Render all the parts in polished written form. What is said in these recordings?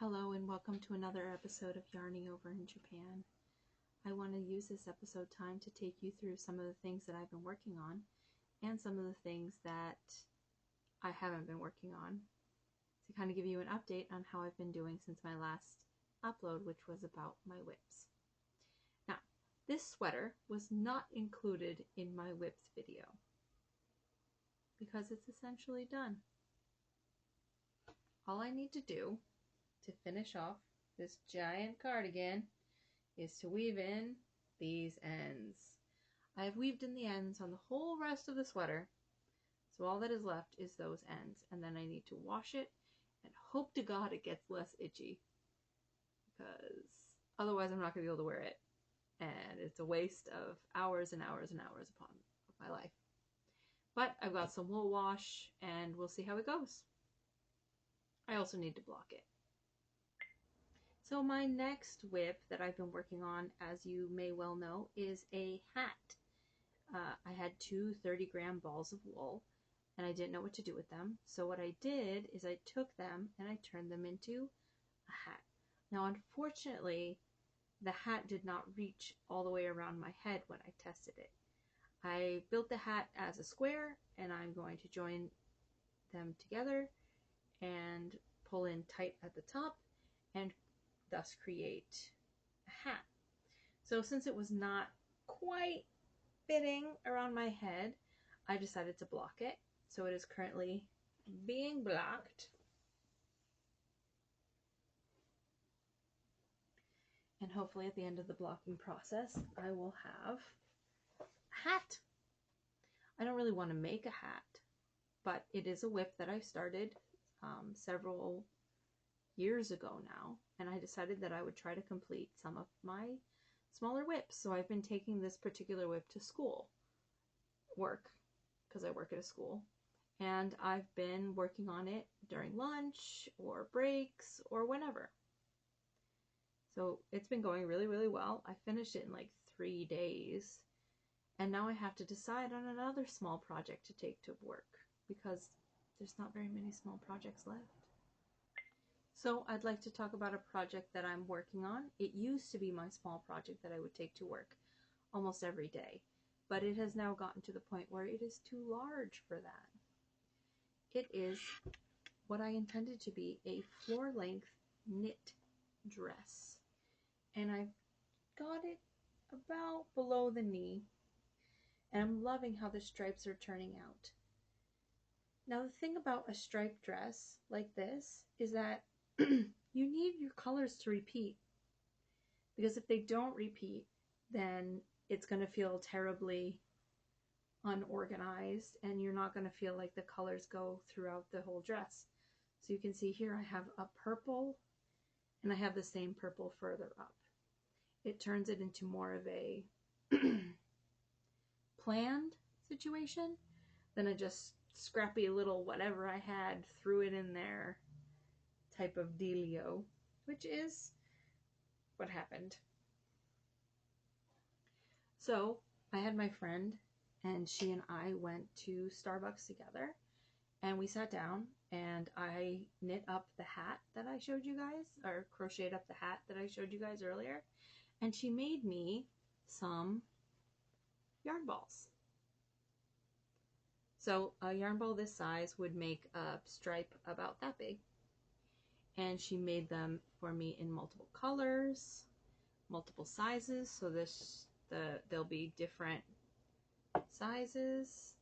Hello and welcome to another episode of Yarning Over in Japan. I want to use this episode time to take you through some of the things that I've been working on and some of the things that I haven't been working on, to kind of give you an update on how I've been doing since my last upload, which was about my WIPS. Now, this sweater was not included in my WIPS video because it's essentially done. All I need to do to finish off this giant cardigan is to weave in these ends. I have weaved in the ends on the whole rest of the sweater, so all that is left is those ends, and then I need to wash it and hope to God it gets less itchy, because otherwise I'm not going to be able to wear it, and it's a waste of hours and hours and hours upon my life. But I've got some wool wash and we'll see how it goes. I also need to block it. So my next WIP that I've been working on, as you may well know, is a hat. I had two 30-gram balls of wool and I didn't know what to do with them. So what I did is I took them and I turned them into a hat. Now unfortunately, the hat did not reach all the way around my head when I tested it. I built the hat as a square and I'm going to join them together and pull in tight at the top and thus create a hat. So since it was not quite fitting around my head, I decided to block it. So it is currently being blocked. And hopefully at the end of the blocking process, I will have a hat. I don't really want to make a hat, but it is a WIP that I started several years ago now, and I decided that I would try to complete some of my smaller WIPs. So I've been taking this particular WIP to school work, because I work at a school, and I've been working on it during lunch or breaks or whenever. So it's been going really, really well. I finished it in like 3 days, and now I have to decide on another small project to take to work, because there's not very many small projects left. So I'd like to talk about a project that I'm working on. It used to be my small project that I would take to work almost every day, but it has now gotten to the point where it is too large for that. It is what I intended to be a floor-length knit dress, and I've got it about below the knee, and I'm loving how the stripes are turning out. Now the thing about a striped dress like this is that you need your colors to repeat, because if they don't repeat, then it's going to feel terribly unorganized and you're not going to feel like the colors go throughout the whole dress. So you can see here I have a purple and I have the same purple further up. It turns it into more of a planned situation than a just scrappy little whatever I had, threw it in there type of dealio, which is what happened. So I had my friend and she and I went to Starbucks together, and we sat down and I knit up the hat that I showed you guys, or crocheted up the hat that I showed you guys earlier, and she made me some yarn balls. So a yarn ball this size would make a stripe about that big. And she made them for me in multiple colors, multiple sizes. So there'll be different sizes,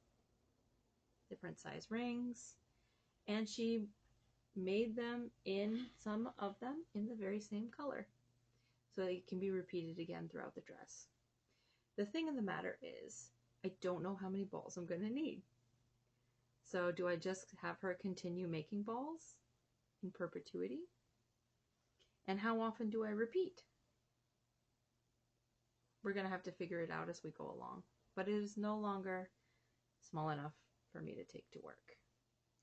different size rings. And she made them in, some of them, in the very same color, so that it can be repeated again throughout the dress. The thing of the matter is, I don't know how many balls I'm going to need. So do I just have her continue making balls in perpetuity? And how often do I repeat? We're going to have to figure it out as we go along. But it is no longer small enough for me to take to work.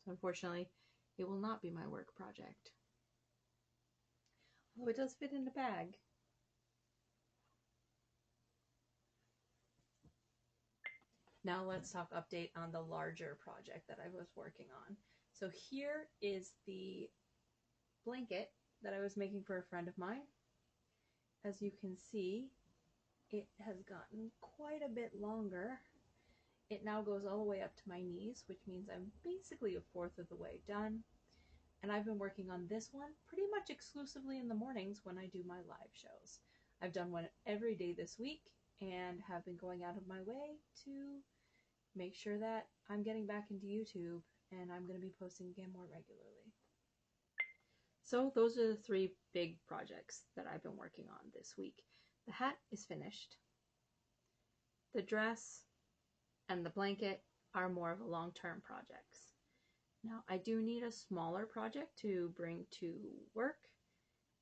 So unfortunately, it will not be my work project. Although it does fit in the bag. Now let's talk update on the larger project that I was working on. So here is the blanket that I was making for a friend of mine. As you can see, it has gotten quite a bit longer. It now goes all the way up to my knees, which means I'm basically a fourth of the way done. And I've been working on this one pretty much exclusively in the mornings when I do my live shows. I've done one every day this week and have been going out of my way to make sure that I'm getting back into YouTube, and I'm going to be posting again more regularly. So those are the 3 big projects that I've been working on this week. The hat is finished. The dress and the blanket are more of a long-term projects. Now, I do need a smaller project to bring to work,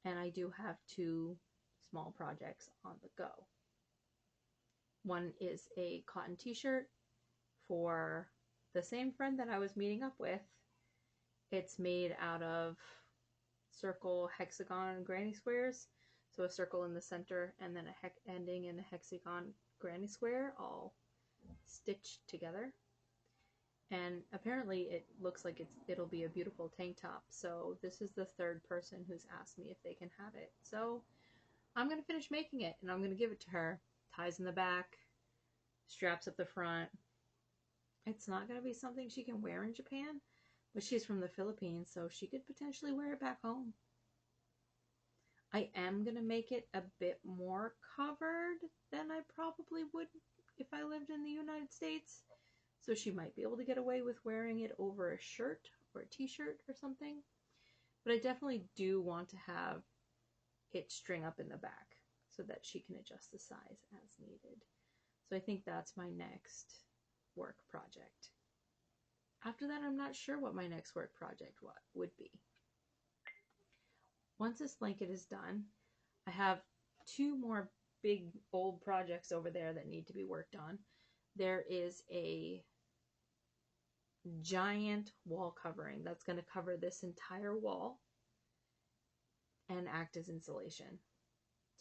and I do have 2 small projects on the go. One is a cotton t-shirt for the same friend that I was meeting up with. It's made out of circle, hexagon, granny squares. So a circle in the center and then a ending in a hexagon granny square all stitched together. And apparently it looks like it'll be a beautiful tank top. So this is the 3rd person who's asked me if they can have it. So I'm going to finish making it and I'm going to give it to her. Ties in the back, straps up the front. It's not going to be something she can wear in Japan, but she's from the Philippines, so she could potentially wear it back home. I am going to make it a bit more covered than I probably would if I lived in the United States. So she might be able to get away with wearing it over a shirt or a t-shirt or something. But I definitely do want to have it string up in the back so that she can adjust the size as needed. So I think that's my next work project. After that, I'm not sure what my next work project would be. Once this blanket is done, I have 2 more big old projects over there that need to be worked on. There is a giant wall covering that's going to cover this entire wall and act as insulation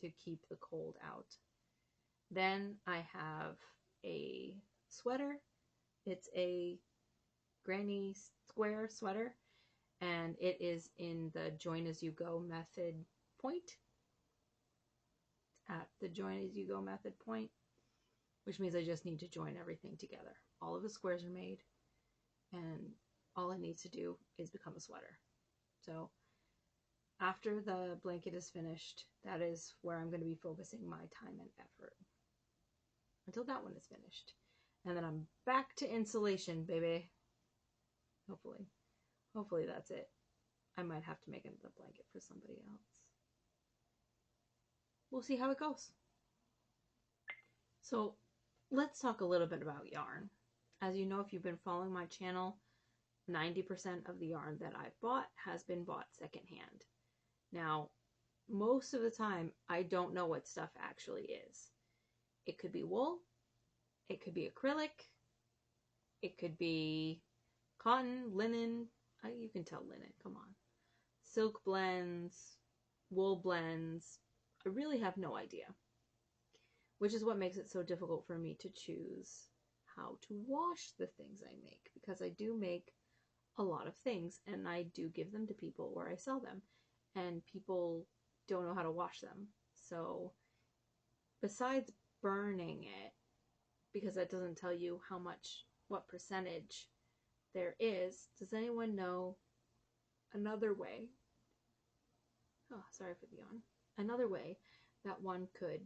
to keep the cold out. Then I have a sweater. It's a granny square sweater, and it is in the join as you go method point. At the join as you go method point, which means I just need to join everything together. All of the squares are made, and all it needs to do is become a sweater. So after the blanket is finished, that is where I'm going to be focusing my time and effort until that one is finished. And then I'm back to insulation, baby. Hopefully that's it. I might have to make another blanket for somebody else. We'll see how it goes. So let's talk a little bit about yarn. As you know, if you've been following my channel, 90% of the yarn that I've bought has been bought secondhand. Now, most of the time, I don't know what stuff actually is. It could be wool, it could be acrylic, it could be cotton, linen, you can tell linen, come on. Silk blends, wool blends, I really have no idea. Which is what makes it so difficult for me to choose how to wash the things I make, because I do make a lot of things and I do give them to people or I sell them, and people don't know how to wash them. So besides burning it, because that doesn't tell you how much, what percentage there is, does anyone know another way? Oh, sorry for the yawn. Another way that one could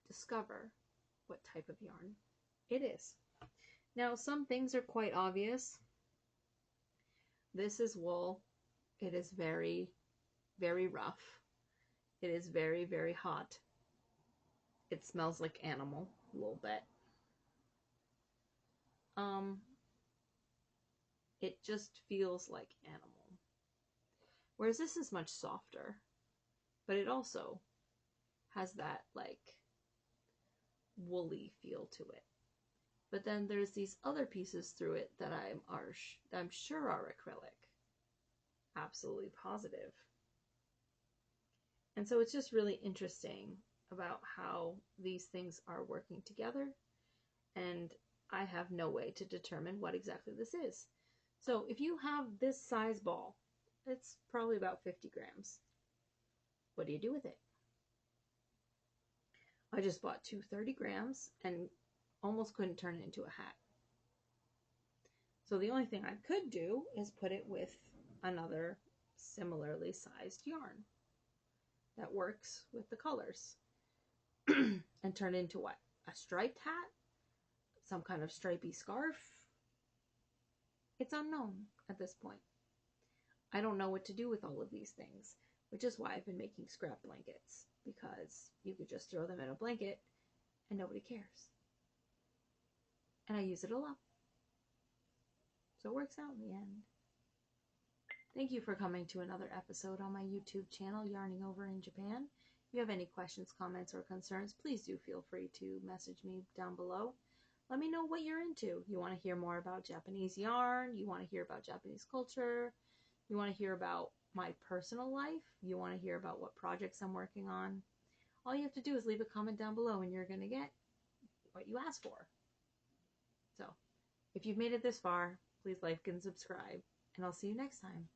discover what type of yarn it is. Now, some things are quite obvious. This is wool. It is very, very rough. It is very, very hot. It smells like animal a little bit. It just feels like animal. Whereas this is much softer, but it also has that like woolly feel to it. But then there's these other pieces through it that I'm sure are acrylic. Absolutely positive. And so it's just really interesting about how these things are working together, and I have no way to determine what exactly this is. So if you have this size ball, it's probably about 50 grams. What do you do with it? I just bought 230 grams and almost couldn't turn it into a hat. So the only thing I could do is put it with another similarly sized yarn that works with the colors and turn it into what? A striped hat? Some kind of stripy scarf? It's unknown at this point. I don't know what to do with all of these things, which is why I've been making scrap blankets, because you could just throw them in a blanket and nobody cares. And I use it a lot. So it works out in the end. Thank you for coming to another episode on my YouTube channel, Yarning Over in Japan. If you have any questions, comments, or concerns, please do feel free to message me down below. Let me know what you're into. You want to hear more about Japanese yarn? You want to hear about Japanese culture? You want to hear about my personal life? You want to hear about what projects I'm working on? All you have to do is leave a comment down below and you're going to get what you asked for. So, if you've made it this far, please like and subscribe, and I'll see you next time.